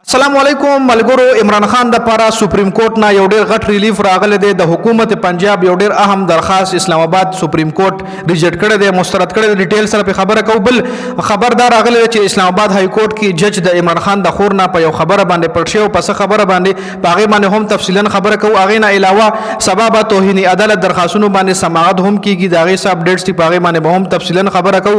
السلام علیکم ملګرو. عمران خان د پاره سپریم کورټ نه یو ډیر غټ ریلیف راغلی دی. د حکومت پنجاب یو ډیر اهم درخواست اسلام آباد سپریم کورټ ریجیکټ کړی دی، مسترد کړی دی. ډیټیل سره په خبره کو. بل خبردار راغلی چې اسلام آباد های کورټ کې جج د عمران خان د خور نه په یو خبره باندې پټ شو، پس خبره باندې باغې باندې هم تفصیلا خبره کو. هغه نه علاوه سبب توهین عدالت درخواستونو باندې سماعت هم کیږي. دا غي سب اپډیټس دی باغې باندې هم تفصیلا خبره کو.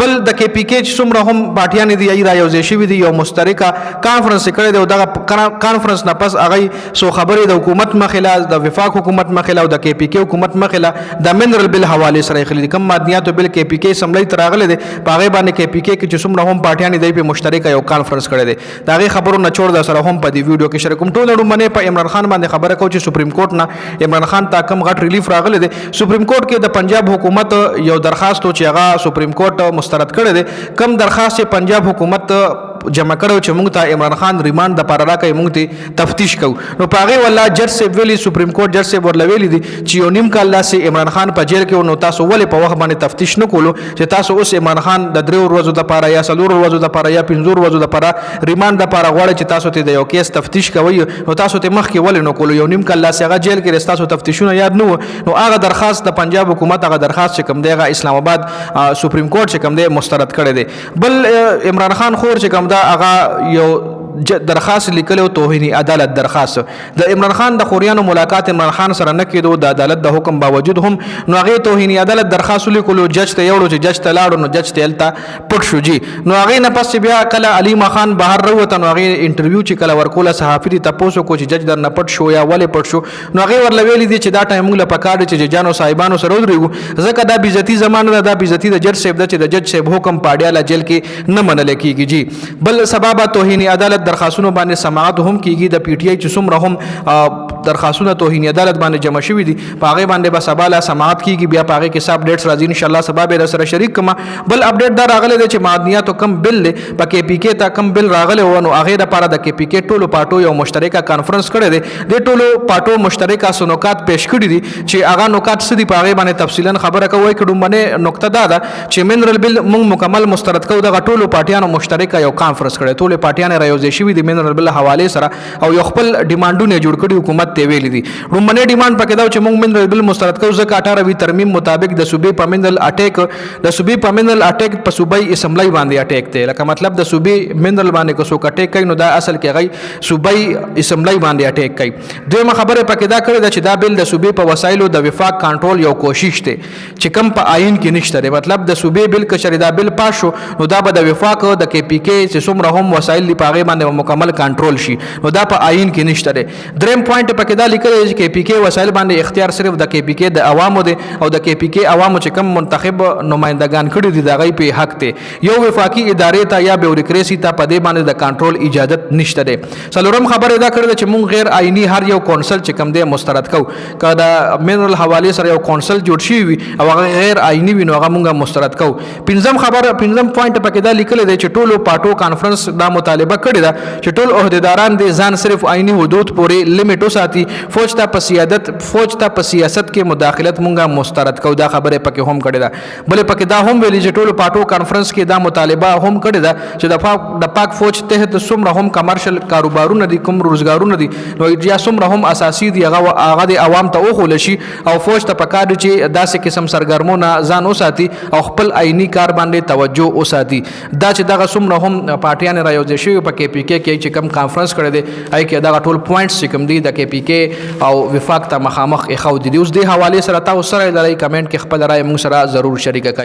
بل د کې پی کې څومره هم پارټیان دی را یو ځای شوی دی، یو مشترکه کانفرنس کړی دی. دغه کانفرنس نه پس هغه سو خبرې د حکومت مخله، د وفاق حکومت مخله او د کې پی کې حکومت مخله د منرل بل حواله سره خلې کم مادیات بل کې پی کې سملای تراغله دي. پاغه باندې کې پی کې چې څومره هم پارټیان دی په مشترکه یو کانفرنس کړی دی. دا غي خبرو نه چور د سره هم په دې ویډیو کې شریک کوم. ټول اړوند په عمران خان باندې خبره کو چې سپریم کورټ نه عمران خان ته کم غټ ریلیف راغله دي. سپریم کورټ کې د پنجاب حکومت یو درخواست چې هغه سپریم کورټ مسترد کړی دی. کم درخواست پنجاب حکومت جمع کړو چې موږ ته عمران خان ریماند د پاره راکې موږ ته تفتیش کو. نو پاغه ولا جج سے ویلی سپریم کورټ جج سے ورلویلی دي چې یو نیم کال لاسه عمران خان په جیل کې نو تاسو ولې په وخت باندې تفتیش نه کولو چې تاسو اوس عمران خان د 3 ورځو د پاره یا 4 ورځو د پاره یا 5 ورځو د پاره ریماند د پاره غواړي چې تاسو ته د یو کیس تفتیش کوي. نو تاسو ته مخ کې ولې نه کولو؟ یو نیم کال لاسه هغه جیل کې تاسو تفتیشونه یاد نو هغه درخواست د پنجاب حکومت هغه درخواست چې کوم دیغه اسلام آباد سپریم کورټ چې کوم دی مسترد کړی دی. بل عمران خان خور چې کوم دا هغه یو درخواست لیکلو توهین عدالت درخواست د عمران خان د خوریانو ملاقات عمران خان سره نه کېدو د عدالت د حکم باوجود هم نو هغه توهین عدالت درخواست لیکلو جج ته یوړو چې جج ته لاړو نو جج ته التا پټ شو جی. نو هغه نه پس بیا کله علي خان بهر وروته نو هغه انټرویو چې کله ورکوله صحافي ته تاسو کو چې جج در نه پټ شو یا ولې پټ شو. نو هغه ورلویلی دي چې دا ټایم موږ له پکاړ چې جانو صاحبانو سره ودرېګو ځکه دا بیزتی زمانه ده، دا بیزتی د جج صاحب د چې د جج صاحب حکم پاډیاله جیل کې نه منل کیږي جی. بل سبب توهین عدالت درخواستونو باندې سماعت هم کیږي. د پی ټی آی چې څومره هم درخواستونه توهین عدالت باندې جمع شوي دي پاغه باندې به سباله سماعت کیږي. بیا پاغه کې سب اپډیټس راځي ان شاء الله سبب به سره شریک کما. بل اپډیټ دا راغلی دی چې معدنیات کم بل په کې پی کې تا کم بل راغلی و نو هغه د لپاره د کې پی کې ټولو پارټو یو مشترکه کانفرنس کړی دی. د ټولو پارټو مشترکه سنوکات پیش کړی دي چې هغه نوکات سدي پاغه باندې تفصیلا خبره کوي. کډو باندې نقطه دا ده چې منرل بل موږ مکمل مسترد کو د ټولو پارټیانو مشترکه یو کانفرنس کړی. ټولو پارټیانو رايوځي شوی دي منرل بل حواله سره او یو خپل ډیمانډونه جوړ کړي حکومت ته ویلي دي. رومنه ډیماند پکې دا چې موږ منرل بل مسترد کوو ځکه 18 ترمیم مطابق د صوبې په منرل اٹیک په صوبې اسمبلی باندې اٹیک دی. لکه مطلب د صوبې منرل باندې کو څوک اٹیک کوي نو دا اصل کې غي صوبې اسمبلی باندې اٹیک کوي. دویمه خبره پکې دا کړې ده چې دا بل د صوبې په وسایلو د وفاق کنټرول یو کوشش دی چې کم په آئین کې نشته دی. مطلب د صوبې بل کشر دا بل پاس شو نو دا به د وفاق د کې پی کې چې څومره هم وسایل دی پاغه باندې مکمل کنټرول شي نو دا په آئین کې نشته دی. دریم پوینټ پکې دا لیکل دی چې پی کې وسایل باندې اختیار صرف د کې پی کې د عوامو دی او د کې پی کې عوامو چې کم منتخب نمائندگان کړي دي دا غي په حق ته یو وفاقي ادارې ته یا بیوروکراسي ته په دې باندې د کنټرول اجازه نشته دی. څلورم خبره دا کړل چې مونږ غیر آئینی هر یو کونسل چې کم دی مسترد کو. کدا منرل حواله سره یو کونسل جوړ شي وي او هغه غیر آئینی وي نو هغه مونږه مسترد کو. پنځم پوینټ پکې دا لیکل دی چې ټولو پارټو کانفرنس دا مطالبه کړی دا چې ټول عہدیداران دي ځان صرف آئینی حدود پورې لیمټ وساتي. فوج ته په سیاست کې مداخلت مونږه مسترد کو. دا خبره پکې هم کړی دا. بل پکې دا هم ویلي چې ټولو پارټو کانفرنس کې دا مطالبه هم کړی دا چې د پاک فوج تحت څومره هم کمرشل کاروبارونه دي کوم روزګارونه دي نو یا څومره هم اساسي دي هغه د عوام ته اوخول شي او فوج ته پکار دي چې داسې قسم سرګرمونه ځان وساتي او خپل آئینی کار باندې توجه وساتي. دا چې دغه څومره هم پارټیان رايوځي شي په کې پی کې چې کم کانفرنس کړی دی آی کې دا ټول پوینټس چې کم دي د کې پی کې او وفاق ته مخامخ اخو دي. اوس د حواله سره تاسو سره لري کمنټ کې خپل رائے موږ سره ضرور شریک کړئ.